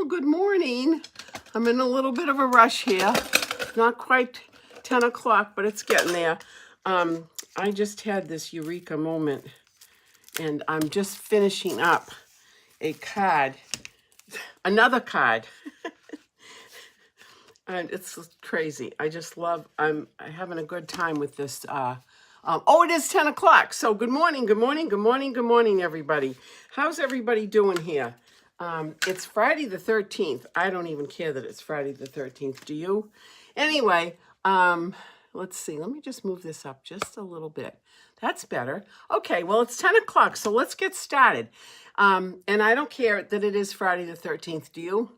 good morning. I'm in a little bit of a rush here. Not quite 10 o'clock, but it's getting there. I just had this eureka moment, and I'm just finishing up a card, another card. And it's crazy. I just love, I'm having a good time with this. Oh, it is 10 o'clock. So good morning, good morning, good morning, good morning, everybody. How's everybody doing here? It's Friday the 13th. I don't even care that it's Friday the 13th. Do you? Anyway, let's see. Let me just move this up just a little bit. That's better. Okay, well, it's 10 o'clock, so let's get started. And I don't care that it is Friday the 13th. Do you?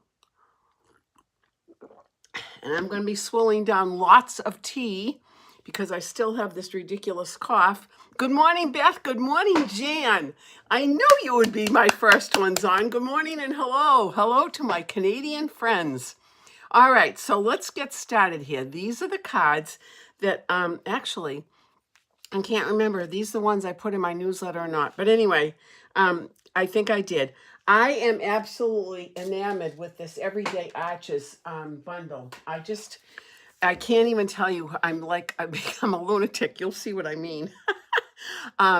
And I'm going to be swilling down lots of tea because I still have this ridiculous cough. Good morning, Beth. Good morning, Jan. I knew you would be my first ones on. Good morning and hello. Hello to my Canadian friends. All right, so let's get started here. These are the cards that actually, I can't remember. These are the ones I put in my newsletter or not. But anyway, I think I did. I am absolutely enamored with this Everyday Arches bundle. I can't even tell you. I've become a lunatic. You'll see what I mean.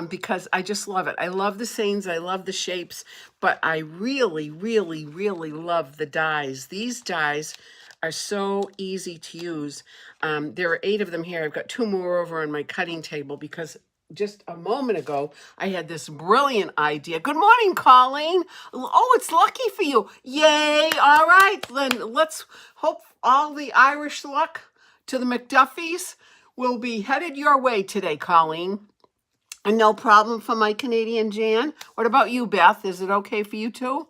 Because I just love it. I love the sayings. I love the shapes. But I really, really, really love the dies. These dies are so easy to use. There are 8 of them here. I've got 2 more over on my cutting table because just a moment ago, I had this brilliant idea. Good morning, Colleen. Oh, it's lucky for you. Yay. All right, then let's hope all the Irish luck to the McDuffies will be headed your way today, Colleen. And no problem for my Canadian Jan. What about you, Beth? Is it okay for you too?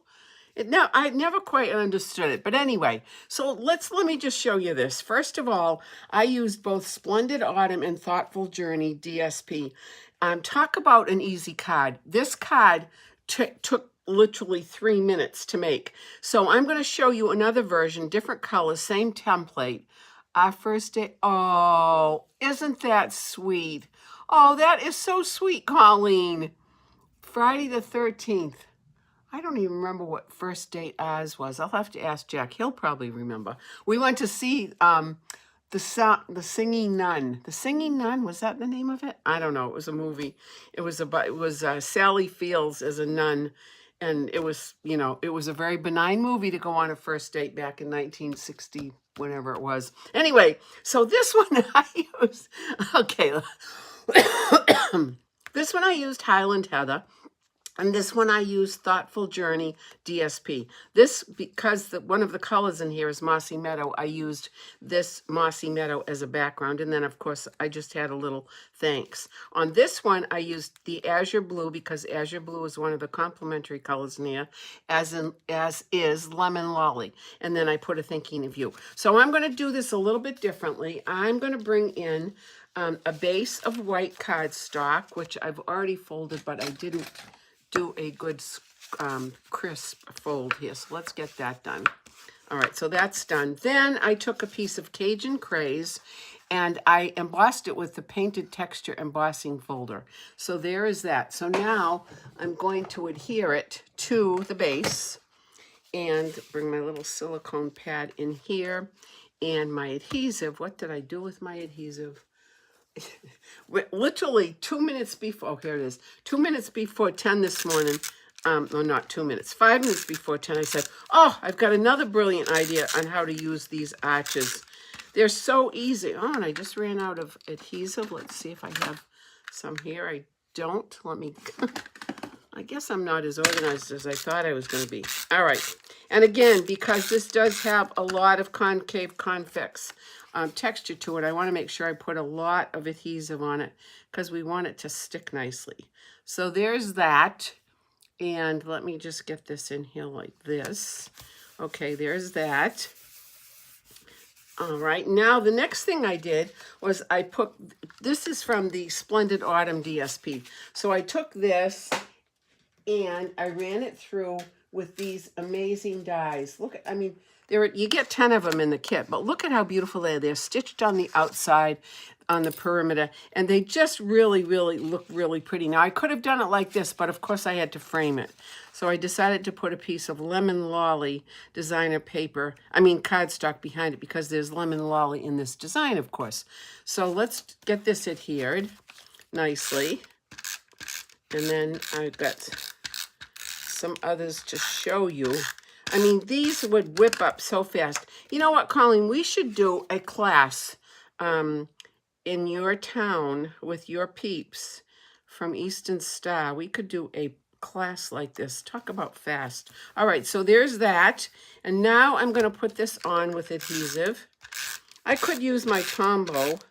No, I never quite understood it. But anyway, so let me just show you this. First of all, I used both Splendid Autumn and Thoughtful Journey DSP. Talk about an easy card. This card took literally 3 minutes to make. So I'm going to show you another version, different colors, same template. Our first day. Oh, isn't that sweet? Oh, that is so sweet, Colleen. Friday the 13th. I don't even remember what first date Oz was. I'll have to ask Jack. He'll probably remember. We went to see the Singing Nun. The Singing Nun, was that the name of it? I don't know. It was a movie. It was Sally Fields as a nun, and it was a very benign movie to go on a first date back in 1960, whenever it was. Anyway, so this one I used. Okay, this one I used Highland Heather. And this one I used Thoughtful Journey DSP. This, because one of the colors in here is Mossy Meadow, I used this Mossy Meadow as a background. And then, of course, I just had a little thanks. On this one, I used the Azure Blue because Azure Blue is one of the complementary colors in here, as is Lemon Lolly. And then I put a thinking of you. So I'm going to do this a little bit differently. I'm going to bring in a base of white cardstock, which I've already folded, but I didn't do a good crisp fold here. So let's get that done. All right, so that's done. Then I took a piece of Cajun Craze and I embossed it with the Painted Texture Embossing Folder. So there is that. So now I'm going to adhere it to the base and bring my little silicone pad in here. And my adhesive, what did I do with my adhesive? Literally 2 minutes before, oh, here it is. 2 minutes before 10 this morning, no, not 2 minutes, 5 minutes before 10, I said, oh, I've got another brilliant idea on how to use these arches. They're so easy. Oh, and I just ran out of adhesive. Let's see if I have some here. I don't. Let me, I guess I'm not as organized as I thought I was going to be. All right. And again, because this does have a lot of concave convex texture to it, I want to make sure I put a lot of adhesive on it because we want it to stick nicely. So there's that. And let me just get this in here like this. Okay, there's that. All right, now the next thing I did was this is from the Splendid Autumn DSP. So I took this and I ran it through with these amazing dies. Look, I mean, you get 10 of them in the kit, but look at how beautiful they are. They're stitched on the outside, on the perimeter, and they just really, really look really pretty. Now, I could have done it like this, but of course I had to frame it. So I decided to put a piece of Lemon Lolly designer paper, cardstock behind it, because there's Lemon Lolly in this design, of course. So let's get this adhered nicely. And then I've got some others to show you. I mean, these would whip up so fast. You know what, Colleen? We should do a class in your town with your peeps from Easton Star. We could do a class like this. Talk about fast. All right, so there's that. And now I'm going to put this on with adhesive. I could use my Tombow,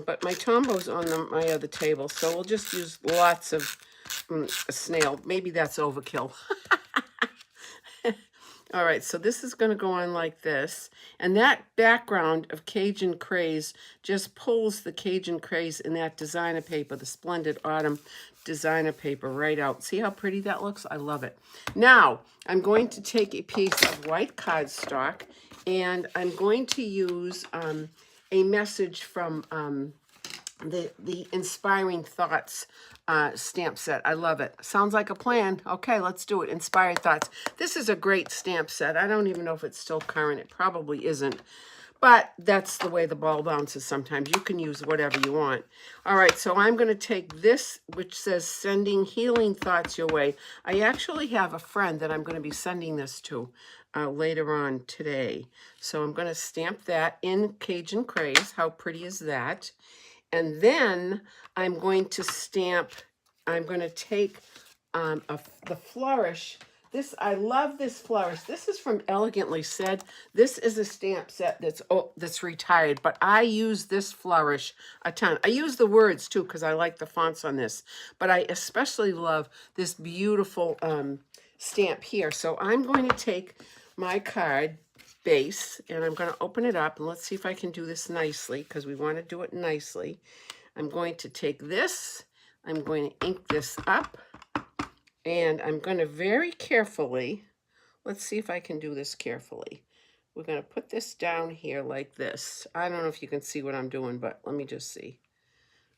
but my Tombow's on my other table, so we'll just use lots of a snail. Maybe that's overkill. All right, so this is going to go on like this. And that background of Cajun Craze just pulls the Cajun Craze in that designer paper, the Splendid Autumn designer paper, right out. See how pretty that looks? I love it. Now, I'm going to take a piece of white cardstock, and I'm going to use a message from the Inspiring Thoughts stamp set. I love it. Sounds like a plan. Okay, let's do it. Inspired Thoughts. This is a great stamp set. I don't even know if it's still current. It probably isn't. But that's the way the ball bounces sometimes. You can use whatever you want. All right, so I'm going to take this, which says Sending Healing Thoughts Your Way. I actually have a friend that I'm going to be sending this to later on today. So I'm going to stamp that in Cajun Craze. How pretty is that? And then I'm going to take the flourish. I love this flourish. This is from Elegantly Said. This is a stamp set that's retired, but I use this flourish a ton. I use the words too because I like the fonts on this, but I especially love this beautiful stamp here. So I'm going to take my card base and I'm going to open it up, and let's see if I can do this nicely because we want to do it nicely. I'm going to take this, I'm going to ink this up, and I'm going to very carefully, let's see if I can do this carefully. We're going to put this down here like this. I don't know if you can see what I'm doing, but let me just see.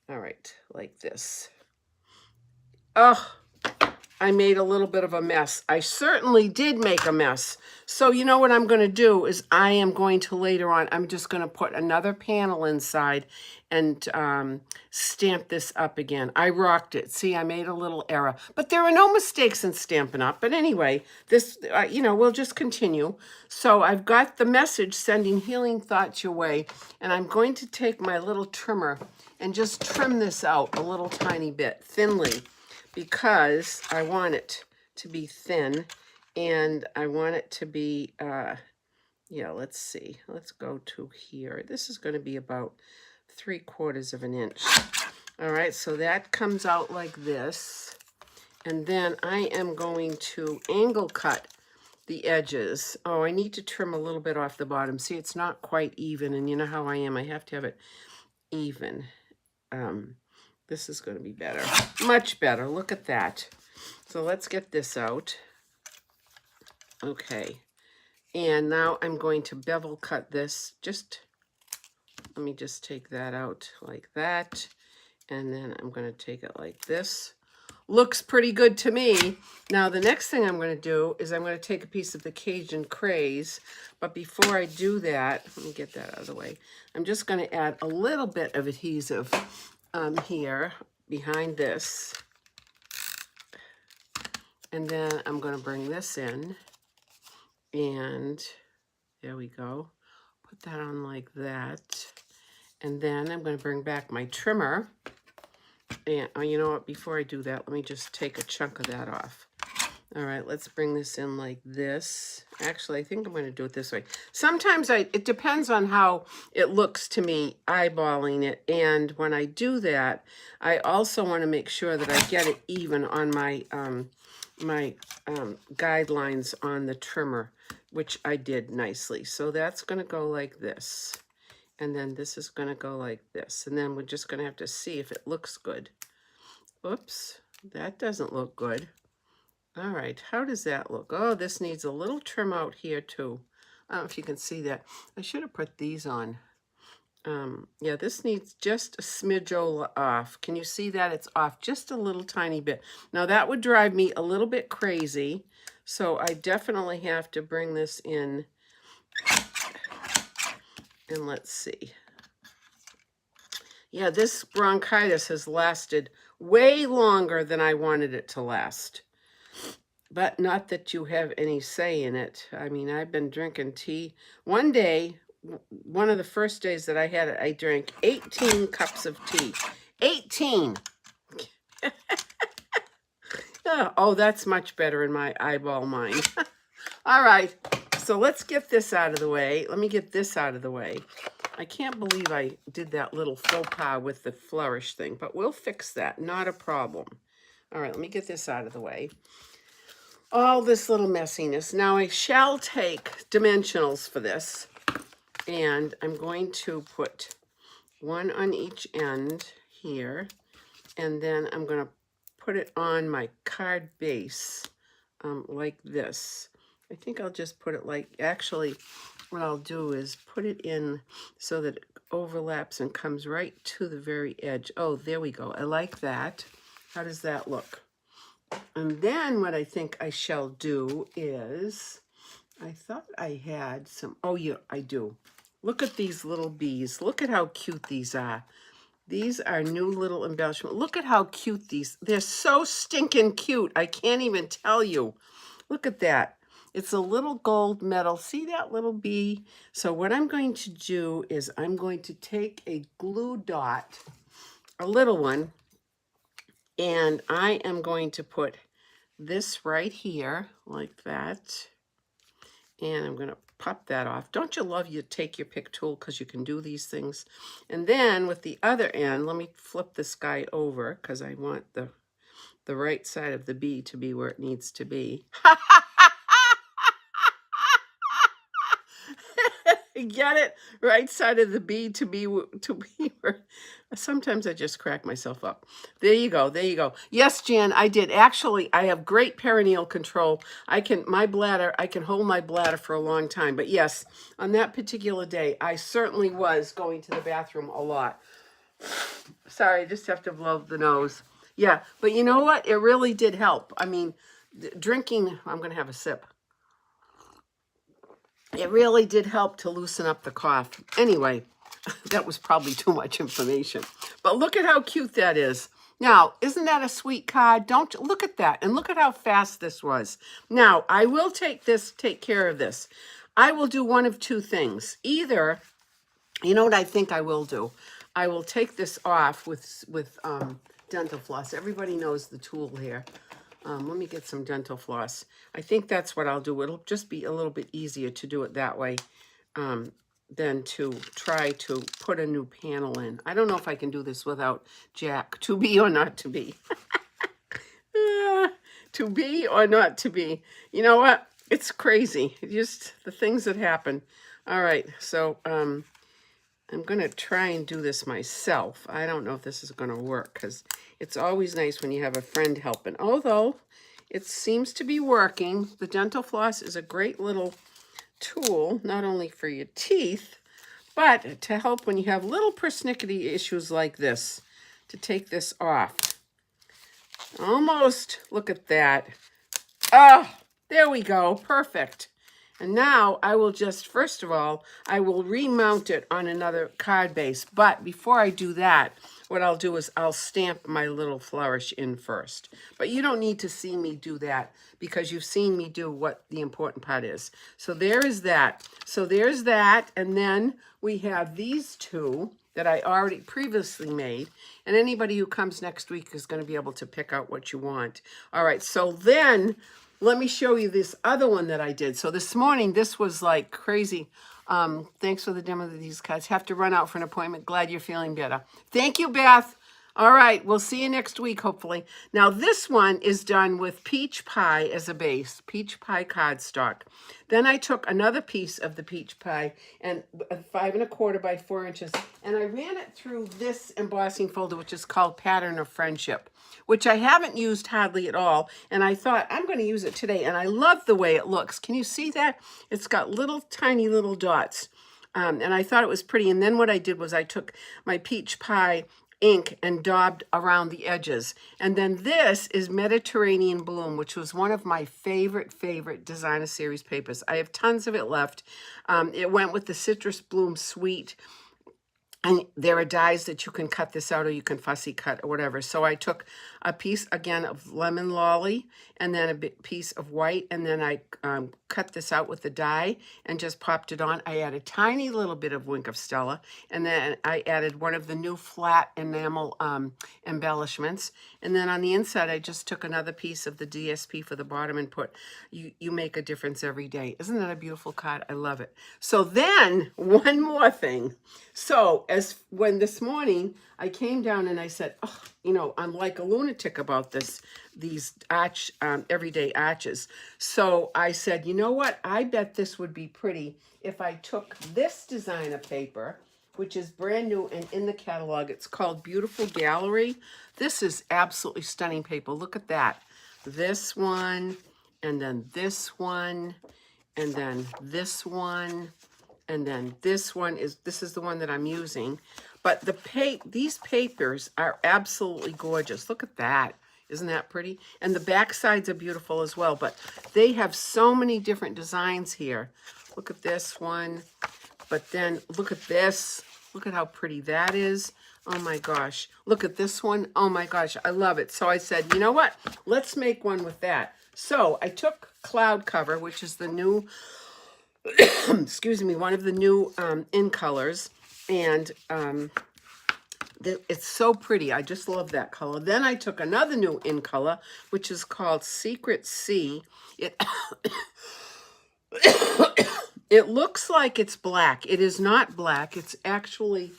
All right, like this. Oh, I made a little bit of a mess. I certainly did make a mess. So you know what I'm going to do is I am going to later on, I'm just going to put another panel inside and stamp this up again. I rocked it. See, I made a little error. But there are no mistakes in Stampin' Up. But anyway, this, we'll just continue. So I've got the message, Sending Healing Thoughts Your Way. And I'm going to take my little trimmer and just trim this out a little tiny bit, thinly, because I want it to be thin and I want it to be, let's see. Let's go to here. This is going to be about 3/4 of an inch. All right, so that comes out like this. And then I am going to angle cut the edges. Oh, I need to trim a little bit off the bottom. See, it's not quite even, and you know how I am. I have to have it even. This is going to be better. Much better. Look at that. So let's get this out. Okay. And now I'm going to bevel cut this. Let me just take that out like that. And then I'm going to take it like this. Looks pretty good to me. Now the next thing I'm going to do is I'm going to take a piece of the Cajun Craze. But before I do that, let me get that out of the way. I'm just going to add a little bit of adhesive here behind this, and then I'm going to bring this in, and there we go. Put that on like that, and then I'm going to bring back my trimmer, and you know what, before I do that, let me just take a chunk of that off. All right, let's bring this in like this. Actually, I think I'm going to do it this way. Sometimes it depends on how it looks to me, eyeballing it. And when I do that, I also want to make sure that I get it even on my guidelines on the trimmer, which I did nicely. So that's going to go like this. And then this is going to go like this. And then we're just going to have to see if it looks good. Oops, that doesn't look good. All right, how does that look? Oh, this needs a little trim out here too. I don't know if you can see that. I should have put these on. Yeah, this needs just a smidge off. Can you see that? It's off just a little tiny bit. Now that would drive me a little bit crazy. So I definitely have to bring this in. And let's see. Yeah, this bronchitis has lasted way longer than I wanted it to last. But not that you have any say in it. I mean, I've been drinking tea. One day, one of the first days that I had it, I drank 18 cups of tea. 18! Oh, that's much better in my eyeball mind. All right, so let's get this out of the way. Let me get this out of the way. I can't believe I did that little faux pas with the flourish thing, but we'll fix that. Not a problem. All right, let me get this out of the way. All this little messiness. Now I shall take dimensionals for this, and I'm going to put one on each end here, and then I'm going to put it on my card base like this. I think I'll just put it like, actually, what I'll do is put it in so that it overlaps and comes right to the very edge. Oh, there we go. I like that. How does that look? And then what I think I shall do is, I thought I had some, oh yeah, I do. Look at these little bees. Look at how cute these are. These are new little embellishments. Look at how cute these, they're so stinking cute. I can't even tell you. Look at that. It's a little gold medal. See that little bee? So what I'm going to do is I'm going to take a glue dot, a little one, and I am going to put this right here like that. And I'm going to pop that off. Don't you love you take your pick tool because you can do these things? And then with the other end, let me flip this guy over because I want the right side of the bee to be where it needs to be. Get it? Right side of the bee to be where. Sometimes I just crack myself up. There you go. There you go. Yes, Jan, I did. Actually, I have great perineal control. I can hold my bladder for a long time. But yes, on that particular day, I certainly was going to the bathroom a lot. Sorry, I just have to blow the nose. Yeah, but you know what? It really did help. I mean, drinking, I'm going to have a sip. It really did help to loosen up the cough. Anyway, that was probably too much information. But look at how cute that is. Now, isn't that a sweet card? Don't you look at that, and look at how fast this was. Now, I will take care of this. I will do one of two things. Either, you know what I think I will do? I will take this off with dental floss. Everybody knows the tool here. Let me get some dental floss. I think that's what I'll do. It'll just be a little bit easier to do it that way than to try to put a new panel in. I don't know if I can do this without Jack. To be or not to be? To be or not to be? You know what? It's crazy. Just the things that happen. All right, so I'm going to try and do this myself. I don't know if this is going to work because it's always nice when you have a friend helping. Although it seems to be working. The dental floss is a great little tool, not only for your teeth, but to help when you have little persnickety issues like this, to take this off. Almost. Look at that. Oh, there we go. Perfect. And now I will just, first of all, I will remount it on another card base. But before I do that, what I'll do is I'll stamp my little flourish in first. But you don't need to see me do that because you've seen me do what the important part is. So there is that. So there's that. And then we have these two that I already previously made. And anybody who comes next week is going to be able to pick out what you want. All right, so then let me show you this other one that I did. So this morning, this was like crazy. Thanks for the demo of these cards. Have to run out for an appointment. Glad you're feeling better. Thank you, Beth. All right, we'll see you next week, hopefully. Now, this one is done with peach pie as a base, peach pie cardstock. Then I took another piece of the peach pie and 5 1/4 by 4 inches, and I ran it through this embossing folder, which is called Pattern of Friendship, which I haven't used hardly at all. And I thought I'm going to use it today, and I love the way it looks. Can you see that? It's got little tiny little dots. And I thought it was pretty. And then what I did was I took my peach pie ink and daubed around the edges. And then this is Mediterranean Bloom, which was one of my favorite designer series papers. I have tons of it left. It went with the Citrus Bloom Sweet. And there are dies that you can cut this out, or you can fussy cut or whatever. So I took a piece, again, of Lemon Lolly, and then a piece of white, and then I cut this out with the die and just popped it on. I added a tiny little bit of Wink of Stella, and then I added one of the new flat enamel embellishments. And then on the inside, I just took another piece of the DSP for the bottom and put, you make a difference every day. Isn't that a beautiful card? I love it. So then, one more thing. So when this morning I came down and I said, oh, you know, I'm like a lunatic about these everyday arches. So I said, you know what? I bet this would be pretty if I took this designer paper, which is brand new and in the catalog. It's called Beautiful Gallery. This is absolutely stunning paper. Look at that. This one, and then this one, and then this one. And then this is the one that I'm using. But these papers are absolutely gorgeous. Look at that. Isn't that pretty? And the back sides are beautiful as well. But they have so many different designs here. Look at this one. But then look at this. Look at how pretty that is. Oh my gosh. Look at this one. Oh my gosh. I love it. So I said, you know what? Let's make one with that. So I took Cloud Cover, which is the new... excuse me, one of the new in colors, and it's so pretty. I just love that color. Then I took another new in color, which is called Secret Sea. It it looks like it's black. It is not black. It's actually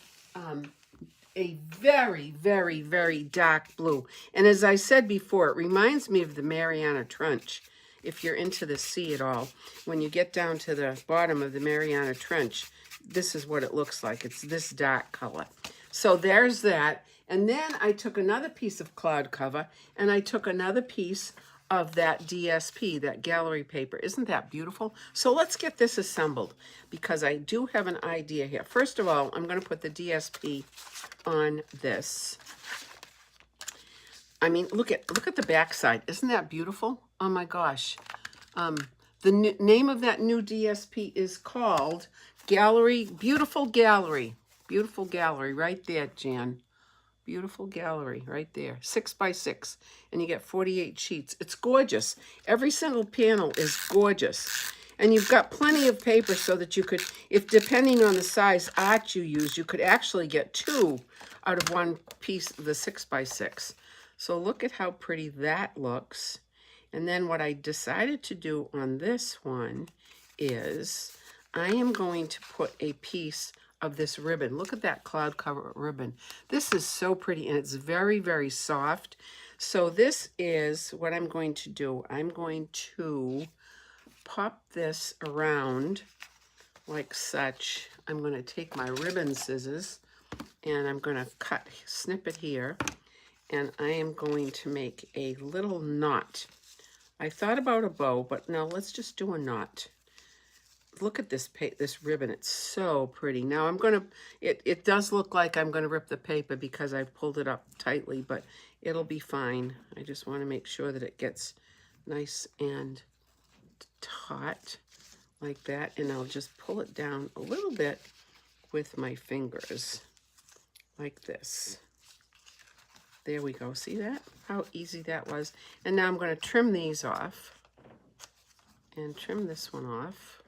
a very dark blue. And as I said before, it reminds me of the Mariana Trench. If you're into the sea at all, when you get down to the bottom of the Mariana Trench, this is what it looks like. It's this dark color. So there's that. And then I took another piece of Cloud Cover, and I took another piece of that DSP, that gallery paper. Isn't that beautiful? So let's get this assembled, because I do have an idea here. First of all, I'm going to put the DSP on this. I mean, look at the back side. Isn't that beautiful? Oh my gosh. The name of that new DSP is called Beautiful Gallery. Beautiful Gallery, right there, Jan. Beautiful Gallery, right there. 6 by 6, and you get 48 sheets. It's gorgeous. Every single panel is gorgeous. And you've got plenty of paper so that you could, if depending on the size art you use, you could actually get 2 out of one piece of the 6 by 6. So look at how pretty that looks. And then what I decided to do on this one is I am going to put a piece of this ribbon. Look at that Cloud Cover ribbon. This is so pretty, and it's very soft. So this is what I'm going to do. I'm going to pop this around like such. I'm going to take my ribbon scissors, and I'm going to snip it here. And I am going to make a little knot. I thought about a bow, but no, let's just do a knot. Look at this ribbon. It's so pretty. Now I'm going to, it does look like I'm going to rip the paper because I've pulled it up tightly, but it'll be fine. I just want to make sure that it gets nice and taut like that. And I'll just pull it down a little bit with my fingers like this. There we go. See that? How easy that was. And now I'm going to trim these off. And trim this one off.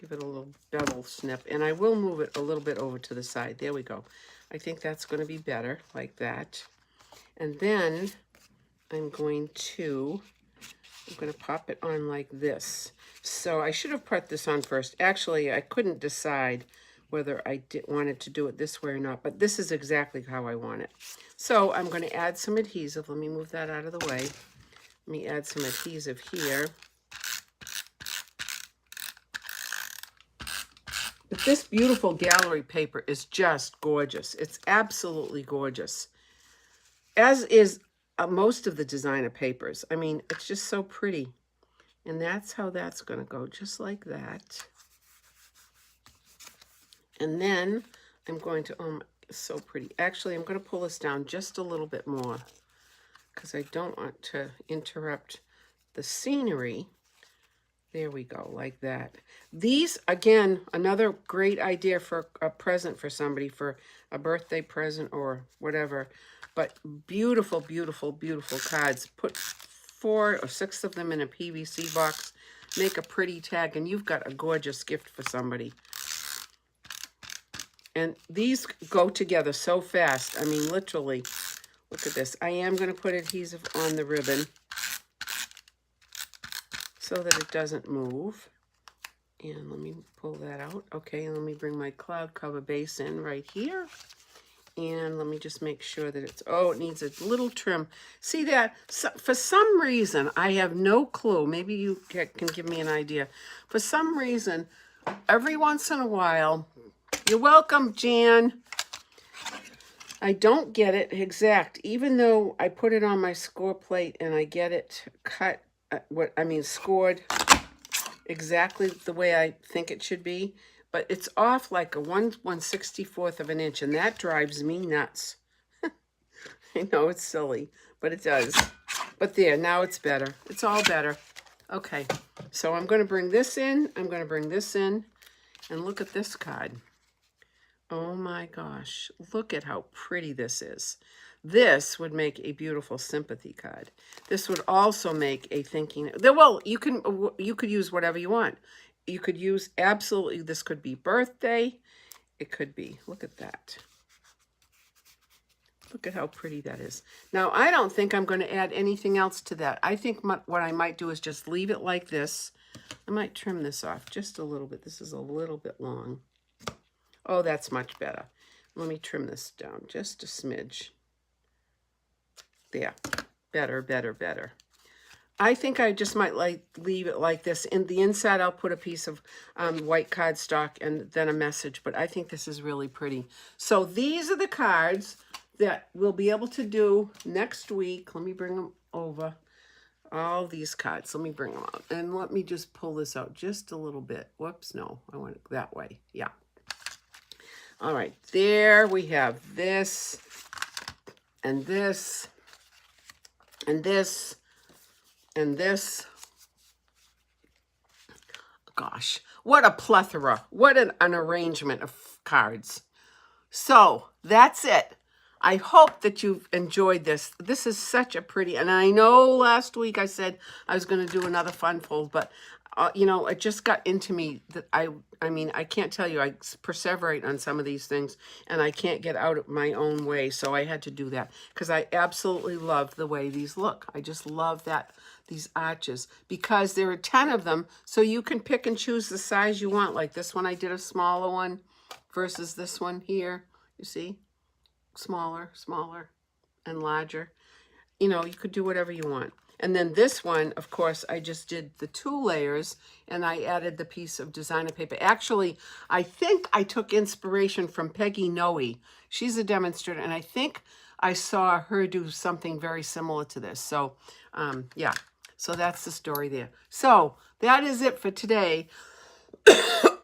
Give it a little bevel snip. And I will move it a little bit over to the side. There we go. I think that's going to be better, like that. And then I'm going to pop it on like this. So I should have put this on first. Actually, I couldn't decide whether I wanted to do it this way or not, but this is exactly how I want it. So I'm going to add some adhesive. Let me move that out of the way. Let me add some adhesive here. But this beautiful gallery paper is just gorgeous. It's absolutely gorgeous. As is most of the designer papers. I mean, it's just so pretty. And that's how that's going to go, just like that. And then I'm going to, oh, it's so pretty. Actually, I'm going to pull this down just a little bit more because I don't want to interrupt the scenery. There we go, like that. These, again, another great idea for a present for somebody, for a birthday present or whatever. But beautiful, beautiful, beautiful cards. Put 4 or 6 of them in a PVC box. Make a pretty tag, and you've got a gorgeous gift for somebody. And these go together so fast. I mean, literally, look at this. I am going to put adhesive on the ribbon so that it doesn't move. And let me pull that out. Okay, let me bring my cloud cover base in right here. And let me just make sure that it's, oh, it needs a little trim. See that? So, for some reason, I have no clue. Maybe you can give me an idea. For some reason, every once in a while, you're welcome, Jan. I don't get it exact, even though I put it on my score plate and I get it cut, scored exactly the way I think it should be, but it's off like a 1/164th of an inch, and that drives me nuts. I know it's silly, but it does. But there, now it's better. It's all better. Okay, so I'm going to bring this in. I'm going to bring this in, and look at this card. Oh my gosh, look at how pretty this is. This would make a beautiful sympathy card. This would also make a thinking, well, you could use whatever you want. You could use, absolutely, this could be birthday. It could be, look at that. Look at how pretty that is. Now, I don't think I'm going to add anything else to that. I think what I might do is just leave it like this. I might trim this off just a little bit. This is a little bit long. Oh, that's much better. Let me trim this down just a smidge. There. Better, better, better. I think I just might leave it like this. In the inside, I'll put a piece of white cardstock and then a message. But I think this is really pretty. So these are the cards that we'll be able to do next week. Let me bring them over. All these cards. Let me bring them out. And let me just pull this out just a little bit. Whoops, no. I want it that way. Yeah. All right, there we have this, and this, and this, and this. Gosh, what a plethora. What an arrangement of cards. So, that's it. I hope that you've enjoyed this. This is such a pretty, and I know last week I said I was going to do another fun fold, but you know, it just got into me that I mean, I can't tell you, I perseverate on some of these things, and I can't get out of my own way, so I had to do that, because I absolutely love the way these look. I just love that, these arches, because there are 10 of them, so you can pick and choose the size you want. Like this one, I did a smaller one versus this one here, you see? Smaller, smaller, and larger. You know, you could do whatever you want. And then this one, of course, I just did the 2 layers, and I added the piece of designer paper. Actually, I think I took inspiration from Peggy Noe. She's a demonstrator, and I think I saw her do something very similar to this. So, yeah. So that's the story there. So that is it for today.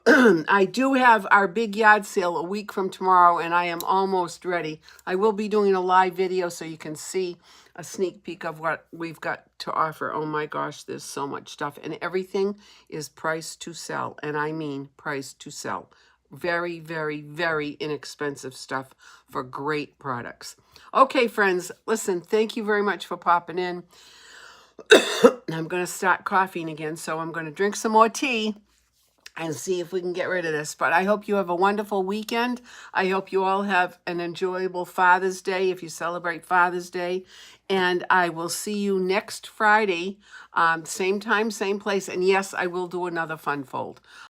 I do have our big yard sale a week from tomorrow, and I am almost ready. I will be doing a live video so you can see a sneak peek of what we've got to offer. Oh my gosh, there's so much stuff, and everything is priced to sell, and I mean priced to sell. Very, very, very inexpensive stuff for great products. Okay, friends, listen, thank you very much for popping in. I'm going to start coughing again, so I'm going to drink some more tea and see if we can get rid of this. But I hope you have a wonderful weekend. I hope you all have an enjoyable Father's Day if you celebrate Father's Day. And I will see you next Friday, same time, same place. And yes, I will do another fun fold.